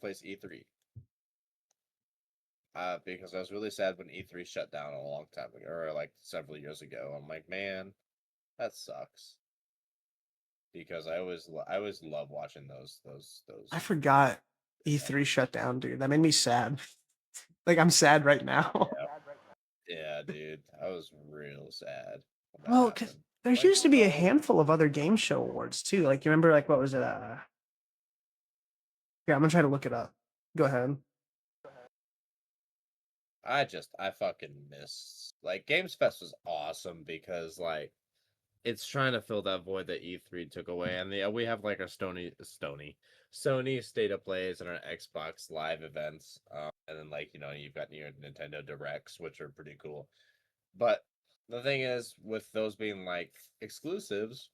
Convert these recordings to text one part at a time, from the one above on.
replace E3. Because I was really sad when E3 shut down a long time ago, or like several years ago. I'm like, man, that sucks. Because I always love watching I those. forgot E3 shut down, dude. That made me sad. Like I'm sad right now. Yeah, yeah, dude, I was real sad when that Well, cause happened. there Like, used to be a no, handful of other game show awards too. Like you remember, like what was it? Yeah, I'm gonna try to look it up. Go ahead. I fucking miss like Games Fest was awesome because like it's trying to fill that void that E3 took away, and we have like our Sony State of Plays and our Xbox Live events, and then like you've got your Nintendo Directs, which are pretty cool. But the thing is, with those being like exclusives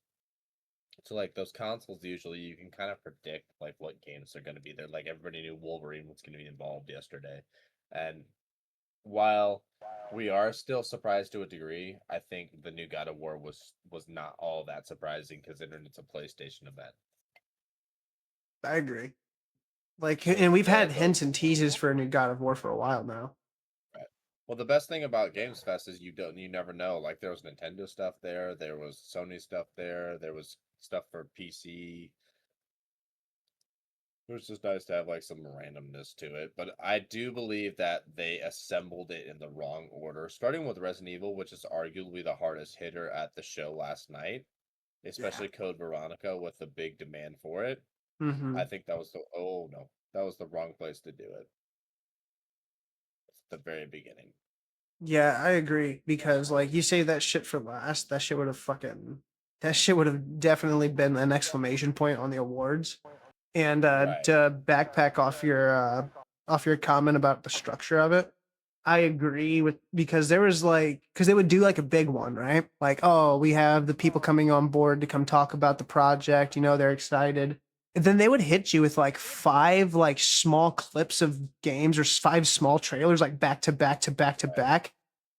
to like those consoles, usually you can kind of predict like what games are going to be there. Like everybody knew Wolverine was going to be involved yesterday, and while we are still surprised to a degree, I think the new God of War was not all that surprising considering it's a PlayStation event. I agree. Like, With and we've had the hints and teases for a new God of War for a while now. right. Well, the best thing about Games Fest is you never know. Like there was Nintendo stuff there, there was Sony stuff there was stuff for PC. It was just nice to have like some randomness to it. But I do believe that they assembled it in the wrong order, starting with Resident Evil, which is arguably the hardest hitter at the show last night, Yeah. especially Code Veronica with the big demand for it. I Hmm. think that was the oh no, that was the wrong place to do it at the very beginning. Yeah, I agree because like you say that shit for last, that shit would have definitely been an exclamation point on the awards. And Right. to backpack off your comment about the structure of it, I agree with because there was like because they would do like a big one, right? Like, oh, we have the people coming on board to come talk about the project. You know, they're excited. And then they would hit you with like five like small clips of games or five small trailers like back to back to back to Right. back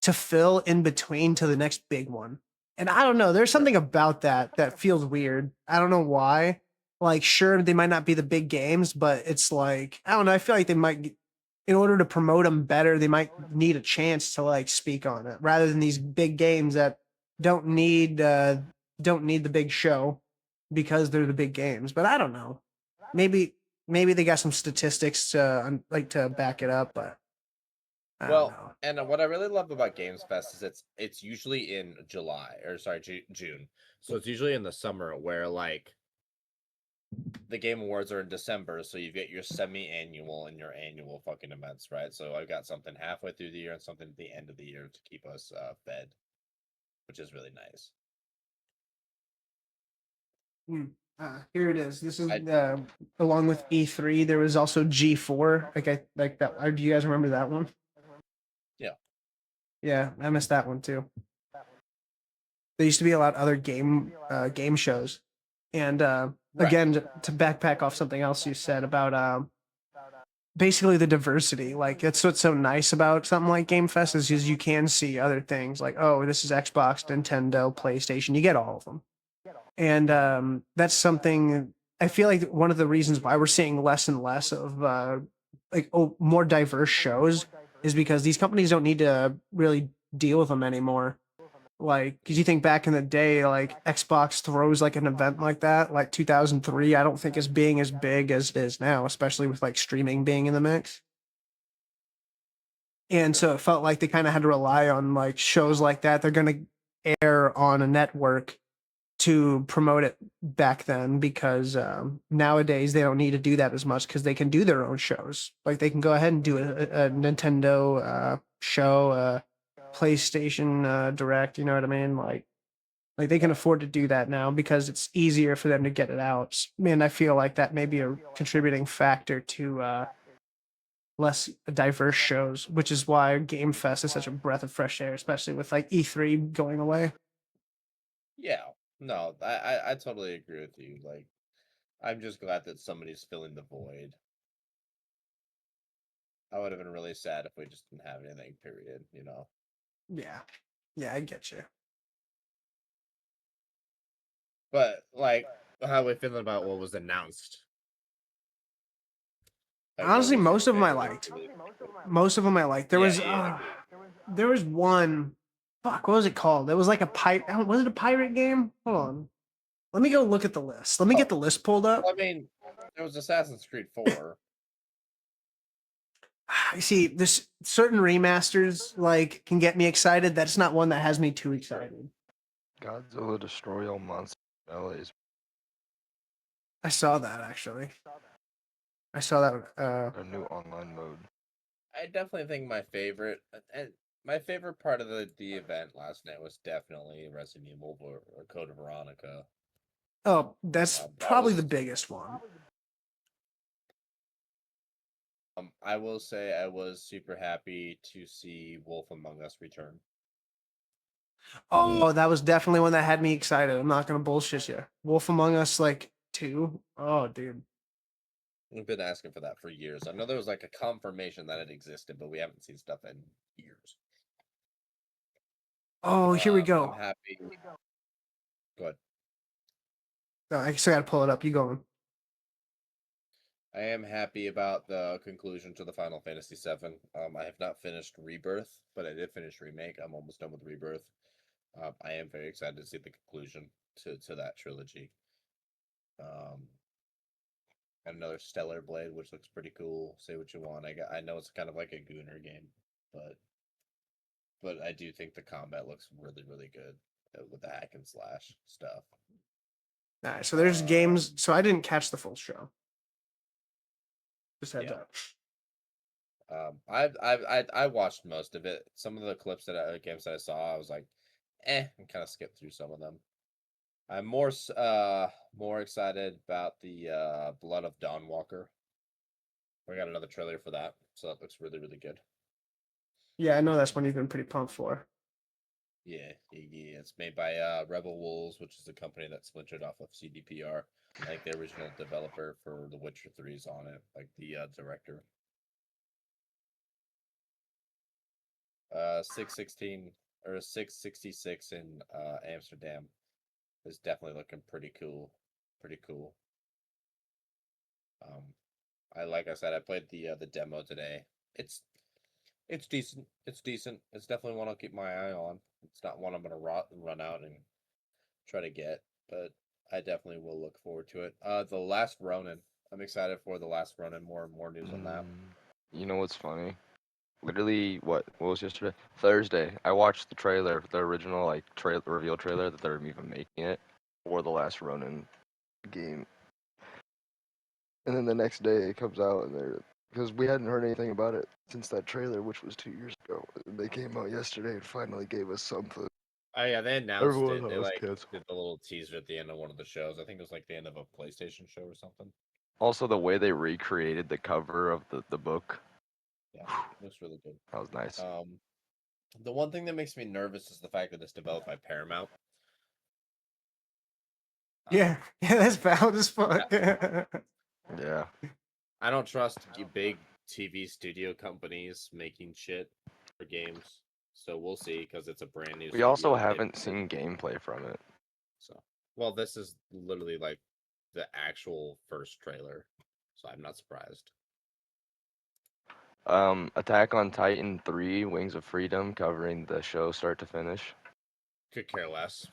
to fill in between to the next big one. And I don't know, there's Right. something about that that feels weird. I don't know why. Like, sure, they might not be the big games, but it's like I don't know. I feel like they might in order to promote them better, they might need a chance to like speak on it rather than these big games that don't need uh, don't need the big show because they're the big games. But I don't know. Maybe maybe they got some statistics to like to back it up, but I don't Well, know. and what I really love about Games Fest is it's usually in July or sorry June, so it's usually in the summer where like the Game Awards are in December, so you get your semi-annual and your annual fucking events, right? So I've got something halfway through the year and something at the end of the year to keep us fed, which is really nice. Hmm. Here it is. This is I along with E3. There was also G4. Like I like that. Do you guys remember that one? yeah, Yeah, I missed that one too. There used to be a lot of other game shows, and right. again to backpack off something else you said about basically the diversity. Like that's what's so nice about something like Game Fest is you can see other things like oh this is Xbox, Nintendo, PlayStation. You get all of them, and that's something I feel like one of the reasons why we're seeing less and less of more diverse shows is because these companies don't need to really deal with them anymore. Like, because you think back in the day, like Xbox throws like an event like that, like 2003, I don't think is being as big as it is now, especially with like streaming being in the mix. And Sure. so it felt like they kind of had to rely on like shows like that. They're going to air on a network to promote it back then because nowadays they don't need to do that as much because they can do their own shows. Like they can go ahead and do a Nintendo show, PlayStation Direct. You know what I mean? Like they can Right. afford to do that now because it's easier for them to get it out. And I feel like that may be a contributing factor to less diverse shows, which is why Game Fest is such a breath of fresh air, especially with like E3 going away. Yeah. No, I totally agree with you. Like, I'm just glad that somebody's filling the void. I would have been really sad if we just didn't have anything, period, you know? Yeah. Yeah, I get you. But, like, how are we feeling about what was announced? Like, what Honestly, was your most of them I favorite? liked. Most of them I liked. Yeah, yeah. There was one. Fuck, what was it called? It was like a pirate. Was it a pirate game? Hold on. Let me go look at the list. Let me get Oh, the list pulled up. I mean, there was Assassin's Creed 4. I see this certain remasters like can get me excited. That's not one that has me too excited. Godzilla Destroy All Monsters LA's. I saw that actually. I saw that. A new online mode. I definitely think my favorite, and my favorite part of the event last night was definitely Resident Evil or Code of Veronica. Oh, that's That probably was. the biggest one. I will say I was super happy to see Wolf Among Us return. Oh, that was definitely one that had me excited. I'm not gonna bullshit you. Wolf Among Us like 2. Oh, dude. We've been asking for that for years. I know there was like a confirmation that it existed, but we haven't seen stuff in years. Oh, here we I'm go. happy. Go ahead. No, I still gotta pull it up. You going? I am happy about the conclusion to the Final Fantasy VII. I have not finished Rebirth, but I did finish Remake. I'm almost done with Rebirth. I am very excited to see the conclusion to that trilogy. And another Stellar Blade, which looks pretty cool. Say what you want. I know it's kind of like a Gooner game, but I do think the combat looks really really good with the hack and slash stuff. All right, so there's games. So I didn't catch the full show. Just heads Yeah. up. I watched most of it. Some of the clips games that I saw, I was like, and kind of skipped through some of them. I'm more excited about the Blood of Dawnwalker. We got another trailer for that, so that looks really really good. Yeah, I know that's one you've been pretty pumped for. Yeah. It's made by Rebel Wolves, which is a company that splintered off of CDPR. I think the original developer for The Witcher 3 is on it, like the director. 616 or 666 in Amsterdam is definitely looking pretty cool. Pretty cool. Like I said, I played the demo today. It's decent. It's decent. It's definitely one I'll keep my eye on. It's not one I'm gonna run out and try to get, but I definitely will look forward to it. The Last Ronin. I'm excited for The Last Ronin. More news on that. You know what's funny? Literally, what was yesterday? Thursday. I watched the trailer, the original like reveal trailer that they're even making it for the Last Ronin game. And then the next day it comes out, and they're because we hadn't heard anything about it since that trailer, which was 2 years ago. And they came out yesterday and finally gave us something. Oh yeah, they announced Everyone it. thought They it was like canceled. did the little teaser at the end of one of the shows. I think it was like the end of a PlayStation show or something. Also, the way they recreated the cover of the book. Yeah, it looks really good. That was nice. The one thing that makes me nervous is the fact that it's developed by Paramount. Yeah, that's valid as fuck. Yeah. I don't trust big TV studio companies making shit for games. So we'll see because it's a brand new We studio. also haven't seen gameplay from it. So, well, this is literally like the actual first trailer, so I'm not surprised. Attack on Titan 3, Wings of Freedom, covering the show start to finish. Could care less.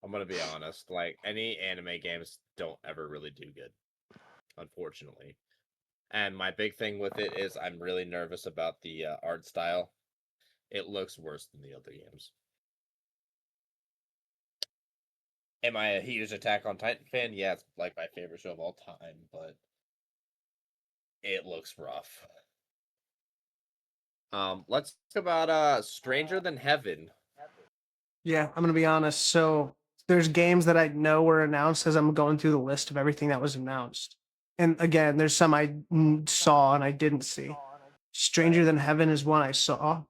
I'm gonna be honest. Like any anime games don't ever really do good, unfortunately. And my big thing with it is I'm really nervous about the art style. It looks worse than the other games. Am I a huge Attack on Titan fan? Yeah, it's like my favorite show of all time, but it looks rough. Let's talk about Stranger Than Heaven. Yeah, I'm gonna be honest. So there's games that I know were announced as I'm going through the list of everything that was announced. And again, there's some I saw and I didn't see. Stranger Than Heaven is one I saw.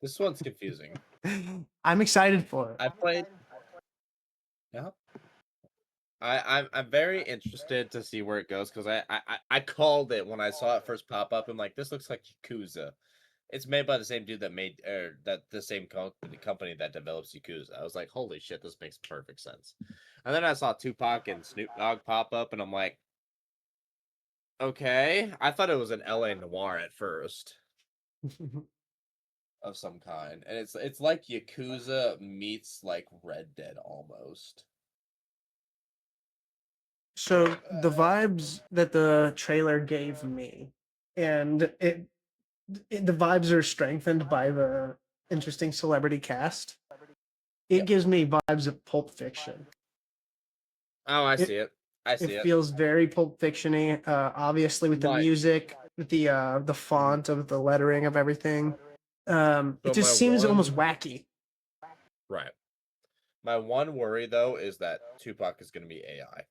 This one's confusing. I'm excited for it. I played. Yeah. I'm very interested to see where it goes because I called it when I saw it first pop up. I'm like, this looks like Yakuza, It's made by the same dude that made that the same company that develops Yakuza. I was like, holy shit, this makes perfect sense. And then I saw Tupac and Snoop Dogg pop up, and I'm like, okay. I thought it was an LA noir at first of some kind, and it's like Yakuza meets like Red Dead almost. So the vibes that the trailer gave me, and the vibes are strengthened by the interesting celebrity cast. It Yep. gives me vibes of Pulp Fiction. Oh, I It see it. I it see it. feels very Pulp Fiction-y, obviously with the My music, with the font of the lettering of everything. It so my just seems almost one wacky. right. My one worry though is that Tupac is going to be AI.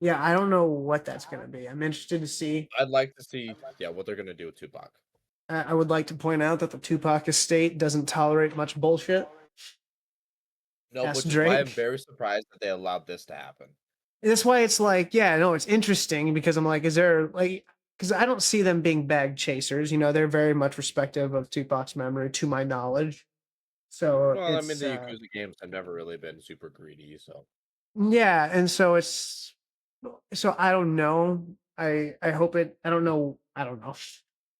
Yeah, I don't know what that's gonna be. I'm interested to see. I'd like to see, yeah, what they're going to do with Tupac. I would like to point out that the Tupac estate doesn't tolerate much bullshit. No, Ask which is why I'm Drake. very surprised that they allowed this to happen. That's why it's like, yeah, no, it's interesting because I'm like, is there like, because I don't see them being bag chasers. You know, they're very much respective of Tupac's memory, to my knowledge. So Well, I mean, it's, the Yakuza games have never really been super greedy, so yeah, and so it's, so I don't know. I hope it. I don't know. I don't know,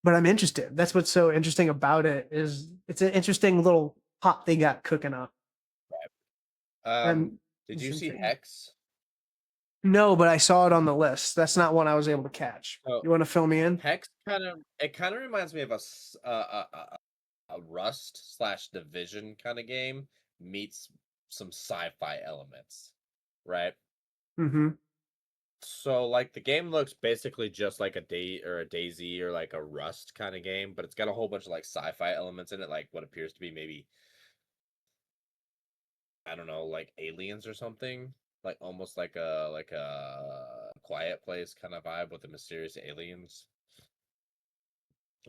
but I'm interested. That's what's so interesting about it is it's an interesting little pot they got cooking up. um I'm did just you see intrigued. Hex? No, but I saw it on the list. That's not one I was able to catch. So You want to fill me in? Hex kind of reminds me of a Rust slash Division kind of game meets some sci-fi elements, right? Mm-hmm. So like the game looks basically just like a day or a Daisy or like a Rust kind of game, but it's got a whole bunch of like sci-fi elements in it, like what appears to be maybe, I don't know, like aliens or something, like almost like a Quiet Place kind of vibe with the mysterious aliens.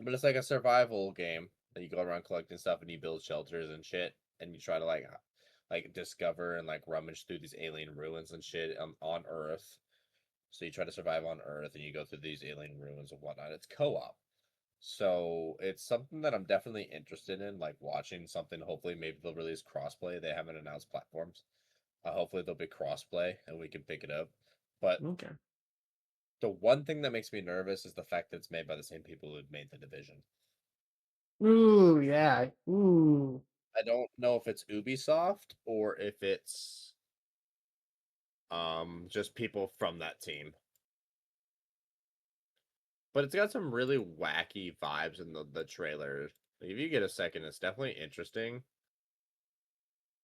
But it's like a survival game that you go around collecting stuff and you build shelters and shit, and you try to like discover and like rummage through these alien ruins and shit on Earth. So you try to survive on Earth and you go through these alien ruins and whatnot. It's co-op. So it's something that I'm definitely interested in, like watching something. Hopefully, maybe they'll release crossplay. They haven't announced platforms. Hopefully, there'll be crossplay and we can pick it up. But Okay. the one thing that makes me nervous is the fact that it's made by the same people who made the Division. Ooh, yeah. Ooh. I don't know if it's Ubisoft or if it's just people from that team. But it's got some really wacky vibes in the trailer. If you get a second, it's definitely interesting.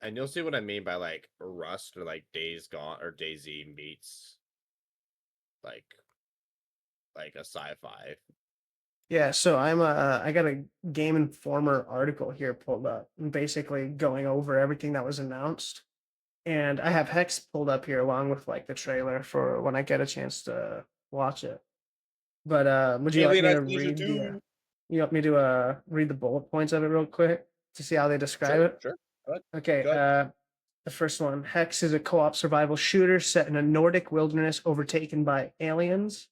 And you'll see what I mean by like Rust or like Days Gone or DayZ meets like like a sci-fi. Yeah, so I got a Game Informer article here pulled up, basically going over everything that was announced. And I have Hex pulled up here along with like the trailer for when I get a chance to watch it. But would you like Alien me to Isolation read the 2. you want me to read the bullet points of it real quick to see how they describe Sure, it? sure. Go ahead. Okay, Go ahead. the first one, Hex is a co-op survival shooter set in a Nordic wilderness overtaken by aliens.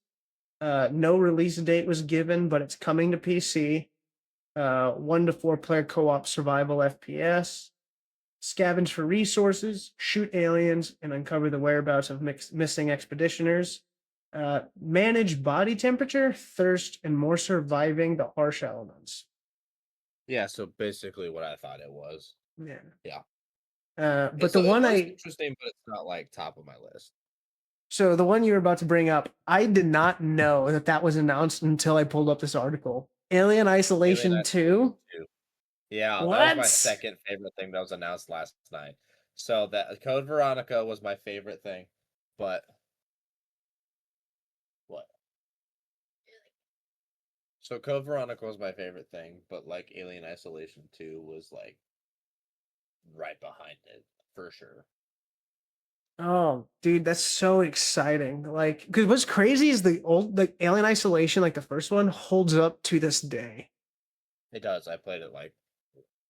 No release date was given, but it's coming to PC. 1 to 4 player co-op survival FPS. Scavenge for resources, shoot aliens, and uncover the whereabouts of missing expeditioners. Manage body temperature, thirst, and more surviving the harsh elements. Yeah, so basically what I thought it was. Yeah. Yeah. But the So it one looks I interesting, but it's not like top of my list. So the one you were about to bring up, I did not know that that was announced until I pulled up this article. Alien Alien Isolation Isolation 2? 2. Yeah, that was my What? second favorite thing that was announced last night. So that Code Veronica was my favorite thing, but what? So Code Veronica was my favorite thing, but like Alien Isolation 2 was like right behind it for sure. Oh, dude, that's so exciting. Like, because what's crazy is the old, like, Alien Isolation, like the first one, holds up to this day. It does. I played it like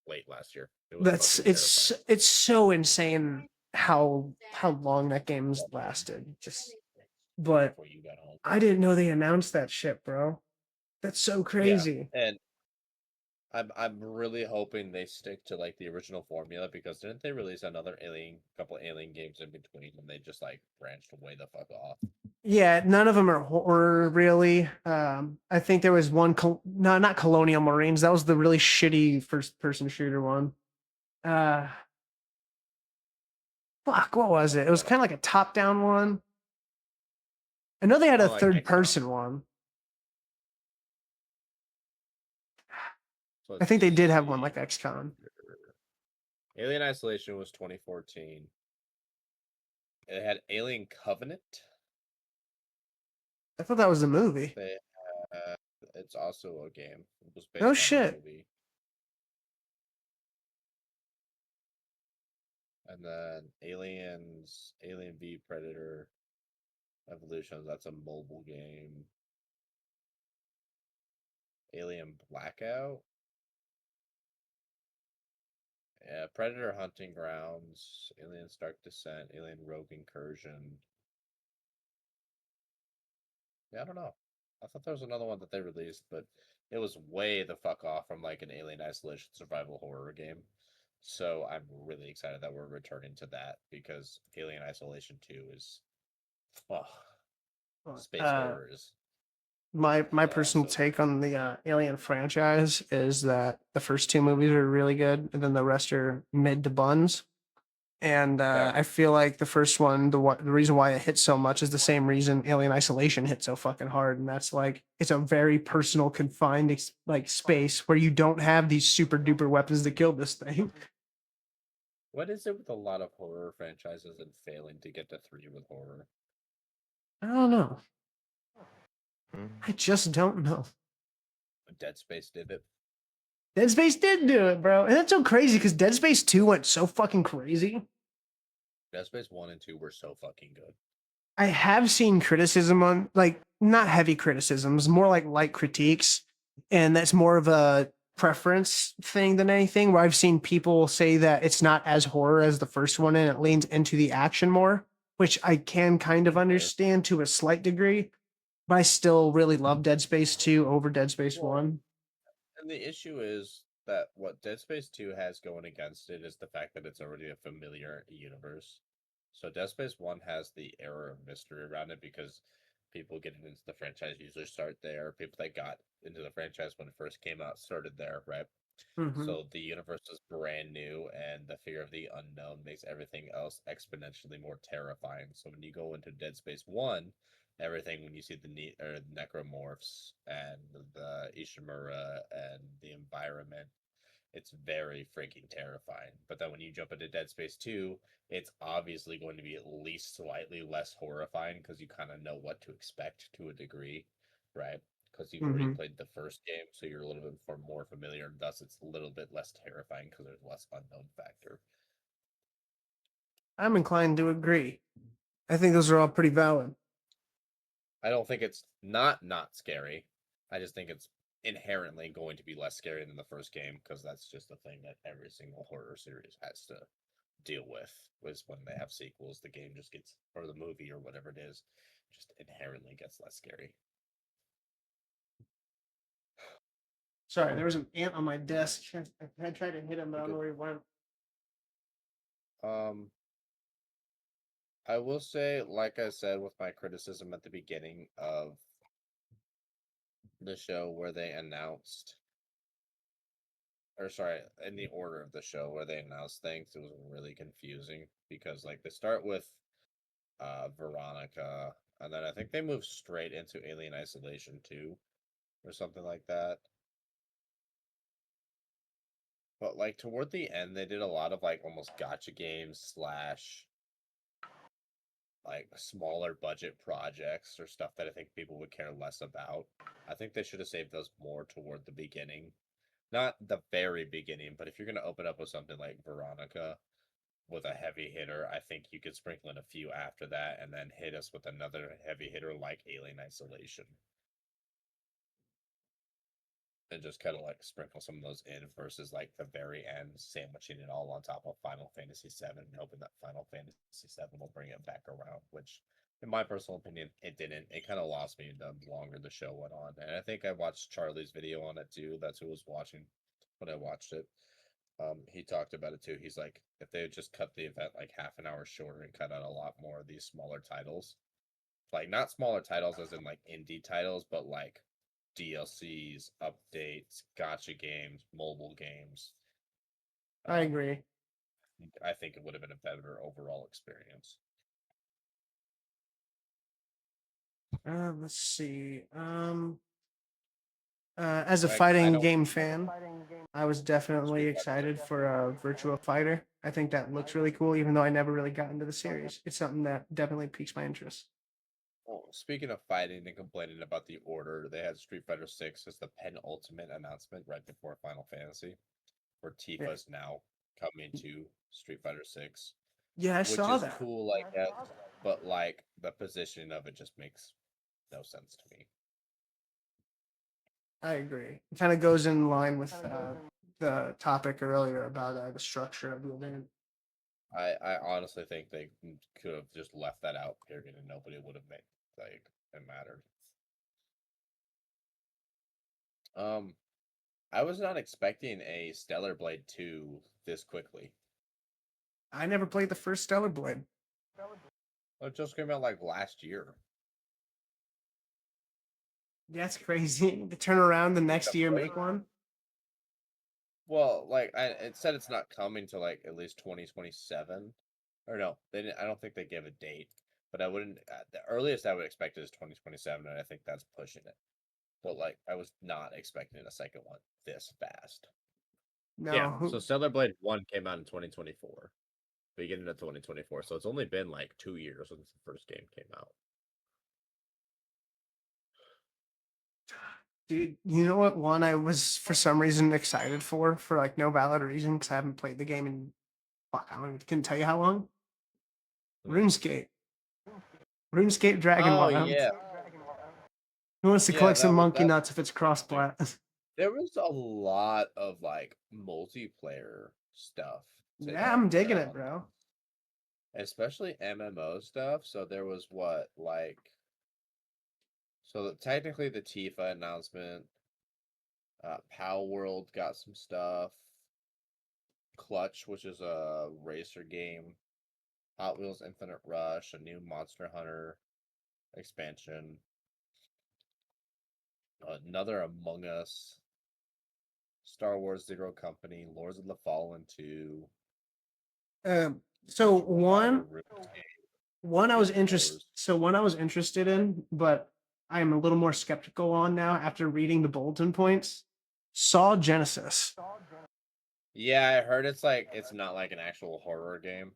late last year. It was That's fucking terrifying. it's so insane how long that game's lasted. Just, but Before you got home. I didn't know they announced that shit, bro. That's so Yeah, crazy. and I'm really hoping they stick to like the original formula because didn't they release another couple alien games in between and they just like branched way the fuck off? Yeah, none of them are horror really. I think there was one. No, not Colonial Marines. That was the really shitty first-person shooter one. Uh, fuck, what was it? It was What? kind of like a top-down one. I know they had a Oh, like XCOM. third-person one. So I let's think they did have one see. like XCOM. Alien Isolation was 2014. It had Alien Covenant. I thought that was a movie. They, it's also a game. It was No based on a shit. movie. And then Aliens, Alien v Predator Evolutions. That's a mobile game. Alien Blackout. Yeah, Predator Hunting Grounds, Alien Stark Descent, Alien Rogue Incursion. Yeah, I don't know. I thought there was another one that they released, but it was way the fuck off from like an Alien Isolation survival horror game. So I'm really excited that we're returning to that because Alien Isolation 2 is oh, space Uh, horror is my personal awesome. take on the Alien franchise is that the first two movies are really good, and then the rest are mid to buns. And Fair. I feel like the first one, the reason why it hit so much is the same reason Alien Isolation hit so fucking hard, and that's like it's a very personal, confined like space where you don't have these super duper weapons to kill this thing. What is it with a lot of horror franchises and failing to get to 3 with horror? I don't know. Mm. I just don't know. Dead Space did it. Dead Space did do it, bro, and that's so crazy because Dead Space 2 went so fucking crazy. Dead Space 1 and 2 were so fucking good. I have seen criticism on like not heavy criticisms, more like light critiques, and that's more of a preference thing than anything. Where I've seen people say that it's not as horror as the first one, and it leans into the action more, which I can kind of Fair. understand to a slight degree. But I still really love Dead Space 2 over Dead Space Well, 1. and the issue is that what Dead Space 2 has going against it is the fact that it's already a familiar universe. So Dead Space 1 has the air of mystery around it because people getting into the franchise usually start there. People that got into the franchise when it first came out started there, right? Mm-hmm. So the universe is brand new, and the fear of the unknown makes everything else exponentially more terrifying. So when you go into Dead Space 1, everything when you see the necromorphs and the Ishimura and the environment, it's very freaking terrifying. But then when you jump into Dead Space 2, it's obviously going to be at least slightly less horrifying because you kind of know what to expect to a degree, right? Because you've already Mm-hmm. played the first game, so you're a little bit more familiar, and thus it's a little bit less terrifying because there's less unknown factor. I'm inclined to agree. I think those are all pretty valid. I don't think it's not scary. I just think it's inherently going to be less scary than the first game because that's just the thing that every single horror series has to deal with. Was when they have sequels, the game just gets, or the movie or whatever it is, just inherently gets less scary. Sorry, there was an ant on my desk. I tried to hit him, but I don't know Good. where he went. Um, I will say, like I said with my criticism at the beginning of the show, where they announced, or sorry, in the order of the show where they announced things, it was really confusing because like they start with Veronica, and then I think they move straight into Alien Isolation 2 or something like that. But like toward the end, they did a lot of like almost gotcha games slash like smaller budget projects or stuff that I think people would care less about. I think they should have saved those more toward the beginning. Not the very beginning, but if you're gonna open up with something like Veronica with a heavy hitter, I think you could sprinkle in a few after that and then hit us with another heavy hitter like Alien Isolation. And just kind of like sprinkle some of those in versus like the very end, sandwiching it all on top of Final Fantasy VII, and hoping that Final Fantasy VII will bring it back around. Which, in my personal opinion, it didn't. It kind of lost me the longer the show went on. And I think I watched Charlie's video on it too. That's who was watching. when I watched it. He talked about it too. He's like, if they had just cut the event like half an hour shorter and cut out a lot more of these smaller titles, like not smaller titles as in like indie titles, but like DLCs, updates, gotcha games, mobile games. I Um, agree. I think it would have been a better overall experience. Let's see. As a Like I fighting don't game fan, I was definitely Street Fighter excited 6. for Virtua Fighter. I think that looks really cool, even though I never really got into the series. It's something that definitely piques my interest. Well, speaking of fighting and complaining about the order, they had Street Fighter 6 as the penultimate announcement right before Final Fantasy, where Yeah, Tifa's now coming to Street Fighter 6, yeah, I which saw is that. cool, I guess, but like the positioning of it just makes no sense to me. I agree. It kind of goes in line with the topic earlier about the structure of the event. I honestly think they could have just left that out, period, and nobody would have made like it mattered. Um, I was not expecting a Stellar Blade 2 this quickly. I never played the first Stellar Blade. It just came out like last year. That's crazy. To turn around the next The year, play make one. Well, like it said it's not coming to like at least 2027. Or no, they didn't, I don't think they gave a date. But I wouldn't the earliest I would expect is 2027, and I think that's pushing it. But like I was not expecting a second one this fast. Yeah, No, so Stellar Blade 1 came out in 2024. Beginning of 2024. So it's only been like 2 years since the first game came out. dude, you know what one I was for some reason excited for like no valid reason because I haven't played the game in fuck, I don't even, can tell you how long. Hmm. RuneScape. RuneScape Dragon Oh Wild. yeah. Who wants to Yeah, collect some monkey that nuts if it's cross interesting. plat? There was a lot of like multiplayer stuff Yeah, today I'm digging or it, on bro. especially MMO stuff. So there was what like technically the Tifa announcement, Pow World got some stuff, Clutch, which is a racer game, Hot Wheels Infinite Rush, a new Monster Hunter expansion, another Among Us, Star Wars Zero Company, Lords of the Fallen 2, So Virtual Fighter, RuneScape, one I was Guild interested. Wars. So one I was interested in, but I am a little more skeptical on now after reading the bulletin points. Saw Genesis. Yeah, I heard it's not like an actual horror game.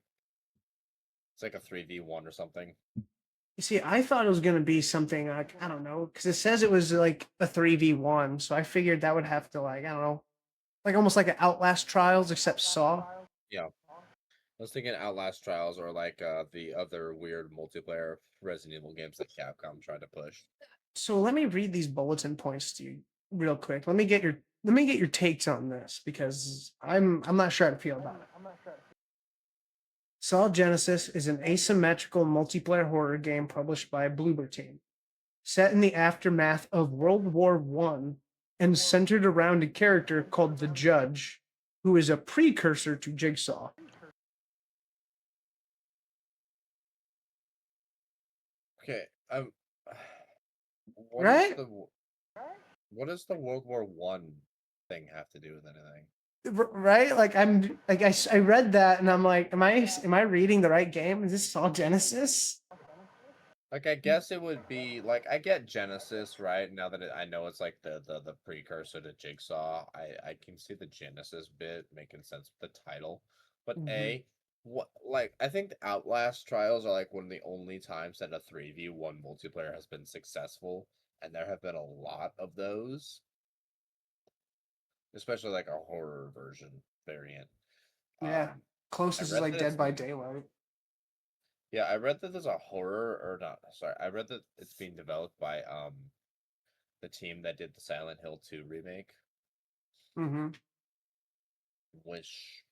It's like a 3v1 or something. You see, I thought it was gonna be something like I don't know, because it says it was like a 3v1, so I figured that would have to like I don't know, like almost like an Outlast Trials except Saw. Yeah. I was thinking Outlast Trials or like the other weird multiplayer Resident Evil games that Capcom tried to push. So let me read these bulletin points to you real quick. Let me get your takes on this because I'm not sure how to feel about it. Saw Genesis is an asymmetrical multiplayer horror game published by Bloober Team, set in the aftermath of World War One and centered around a character called the Judge, who is a precursor to Jigsaw. Okay, what is Right? what does the World War One thing have to do with anything? Right? Like I read that and I'm like, am I reading the right game? Is this Saw Genesis? Like I guess it would be like I get Genesis right now that I know it's like the precursor to Jigsaw. I can see the Genesis bit making sense with the title, but Mhm. what like I think the Outlast trials are like one of the only times that a 3v1 multiplayer has been successful, and there have been a lot of those, especially like a horror version variant. Yeah. I Closest is read like that Dead by Daylight. yeah, I read that there's a horror or not. Sorry, I read that it's being developed by the team that did the Silent Hill 2 remake, Mm-hmm. which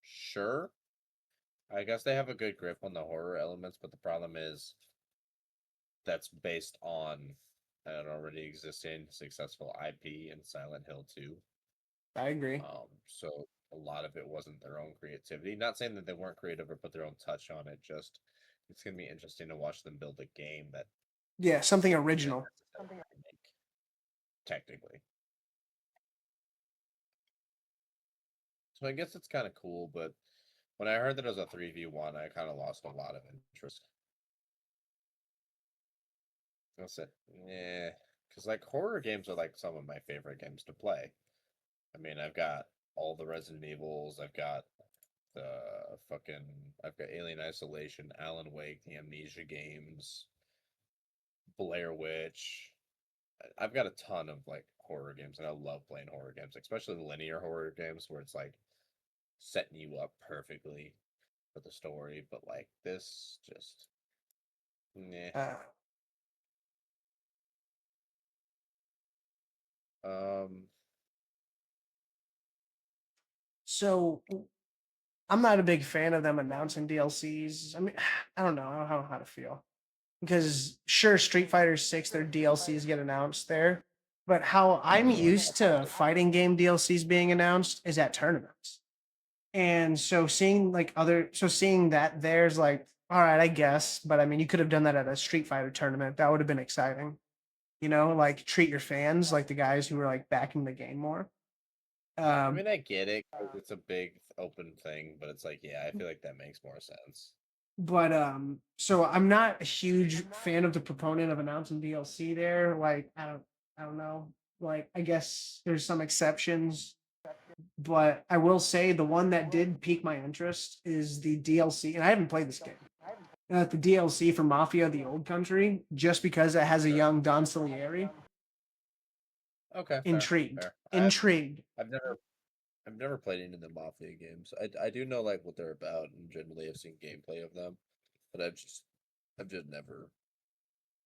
sure, I guess they have a good grip on the horror elements, but the problem is that's based on an already existing successful IP in Silent Hill 2. I agree. So a lot of it wasn't their own creativity. Not saying that they weren't creative or put their own touch on it. Just it's gonna be interesting to watch them build a game that Yeah, something they didn't original. necessarily make, technically. So I guess it's kind of cool, but when I heard that it was a 3v1, I kind of lost a lot of interest. I said, yeah, because like horror games are like some of my favorite games to play. I mean, I've got all the Resident Evils, I've got the I've got Alien Isolation, Alan Wake, the Amnesia games, Blair Witch. I've got a ton of like horror games, and I love playing horror games, especially the linear horror games where it's like setting you up perfectly for the story. But like this, just nah. Uh, Um, so I'm not a big fan of them announcing DLCs. I mean, I don't know. I don't know how to feel because sure, Street Fighter 6, their DLCs get announced there, but how I'm used to fighting game DLCs being announced is at tournaments. And so seeing that there's like, all right, I guess, but I mean, you could have done that at a Street Fighter tournament. That would have been exciting. Like treat your fans like the guys who were like backing the game more. I Um, mean, I get it 'cause it's a big open thing, but it's like, yeah, I feel like that makes more sense. but so I'm not a huge fan of the proponent of announcing DLC there. Like, I don't know. Like, I guess there's some exceptions, but I will say the one that did pique my interest is the DLC, and I haven't played this game. The DLC for Mafia: The Old Country, just because it has a Sure. young Don Salieri. Okay, fair, Intrigued, fair. intrigued. I've never played any of the Mafia games. I do know like what they're about and generally have seen gameplay of them, but I've just never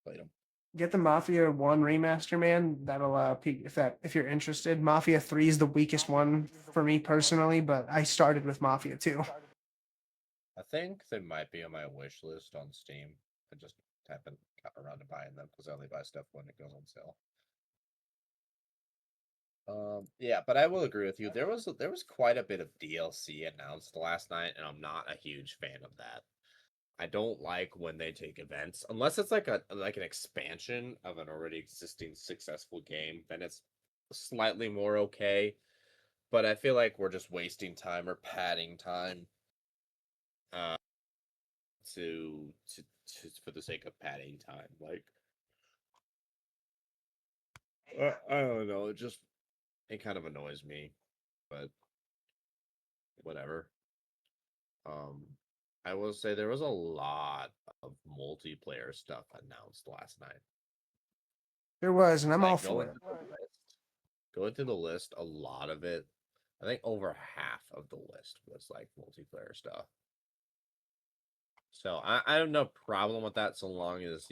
played them. Get the Mafia 1 remaster, man. That'll peak if you're interested. Mafia 3 is the weakest one for me personally, but I started with Mafia 2. I think they might be on my wish list on Steam. I just haven't gotten around to buying them because I only buy stuff when it goes on sale. Yeah, but I will agree with you. There was quite a bit of DLC announced last night, and I'm not a huge fan of that. I don't like when they take events, unless it's like an expansion of an already existing successful game, then it's slightly more okay. But I feel like we're just wasting time or padding time uh to for the sake of padding time. Like I don't know, it kind of annoys me, but whatever. Um, I will say there was a lot of multiplayer stuff announced last night. There was, and I'm all Like for it. going through the list, a lot of it, I think over half of the list was like multiplayer stuff. So I have no problem with that so long as,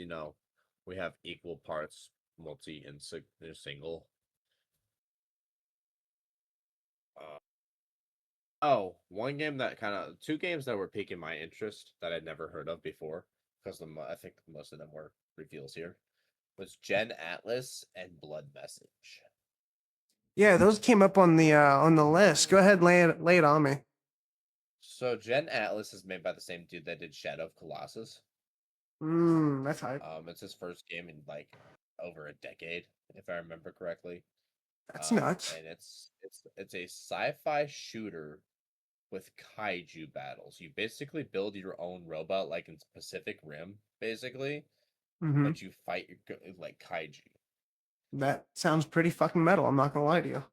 we have equal parts multi and single. Uh, oh, two games that were piquing my interest that I'd never heard of before, because I think most of them were reveals here, was Gen Atlas and Blood Message. Yeah, those came up on the list. Go ahead, lay it on me. So Gen Atlas is made by the same dude that did Shadow of Colossus. That's hype. It's his first game in like over a decade, if I remember correctly. That's nuts. And it's a sci-fi shooter with kaiju battles. You basically build your own robot like in Pacific Rim, basically, Mm-hmm. but you fight like kaiju. That sounds pretty fucking metal. I'm not gonna lie to you.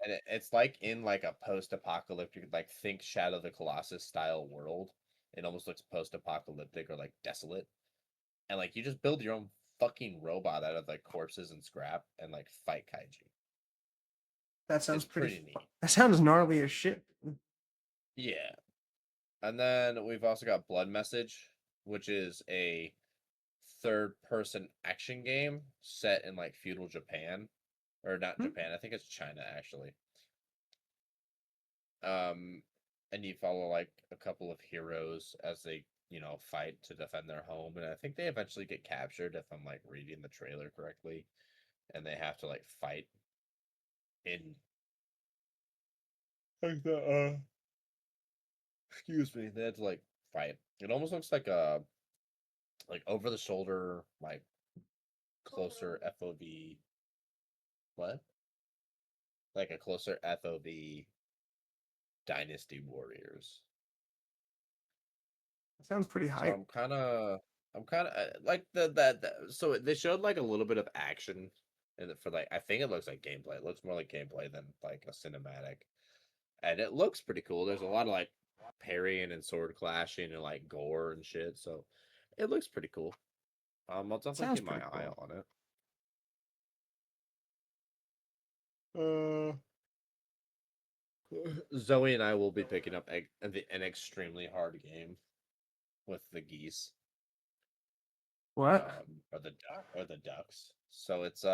And it's like in like a post-apocalyptic, like think Shadow of the Colossus style world. It almost looks post-apocalyptic or like desolate. And like you just build your own fucking robot out of like corpses and scrap and like fight kaiju. That sounds It's pretty. pretty neat. That sounds gnarly as shit. Yeah. And then we've also got Blood Message, which is a third person action game set in like feudal Japan. Or not Hmm? Japan, I think it's China actually. Um and you follow like a couple of heroes as they, fight to defend their home. And I think they eventually get captured if I'm like reading the trailer correctly. And they have to like fight in Like the excuse me, they had to like fight. It almost looks like a like over the shoulder, like closer FOV. What? Like a closer FOV Dynasty Warriors. Sounds pretty So hype. I'm kind of like that. So they showed like a little bit of action, and for like I think it looks like gameplay. It looks more like gameplay than like a cinematic, and it looks pretty cool. There's a lot of like parrying and sword clashing and like gore and shit. So it looks pretty cool. I'll definitely Sounds keep my pretty eye cool. on it. Zoe and I will be picking up an extremely hard game with the geese, What? or the ducks. So it's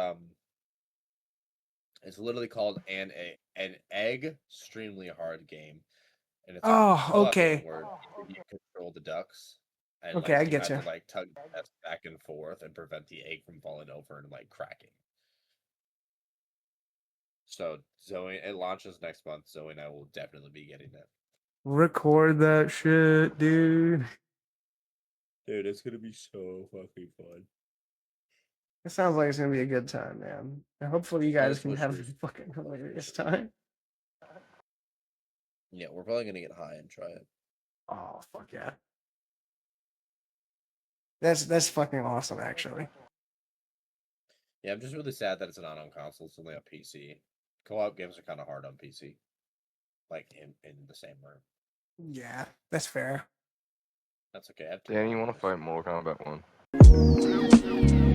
literally called an egg extremely hard game, and it's a Oh, co-op game okay. where you control the ducks, and Okay, I like you get have you. to like tug the nest back and forth and prevent the egg from falling over and like cracking. So Zoe, it launches next month. Zoe and I will definitely be getting it. Record that shit, dude. Dude, it's gonna be so fucking fun. It sounds like it's gonna be a good time, man. And hopefully you That guys is can for have sure. a fucking hilarious time. Yeah, we're probably gonna get high and try it. Oh fuck yeah. That's fucking awesome actually. Yeah, I'm just really sad that it's not on console. It's only on PC. Co-op games are kind of hard on PC, like in the same room. Yeah, that's fair. That's okay. I have two Danny, you want to monitors. fight Mortal Kombat 1?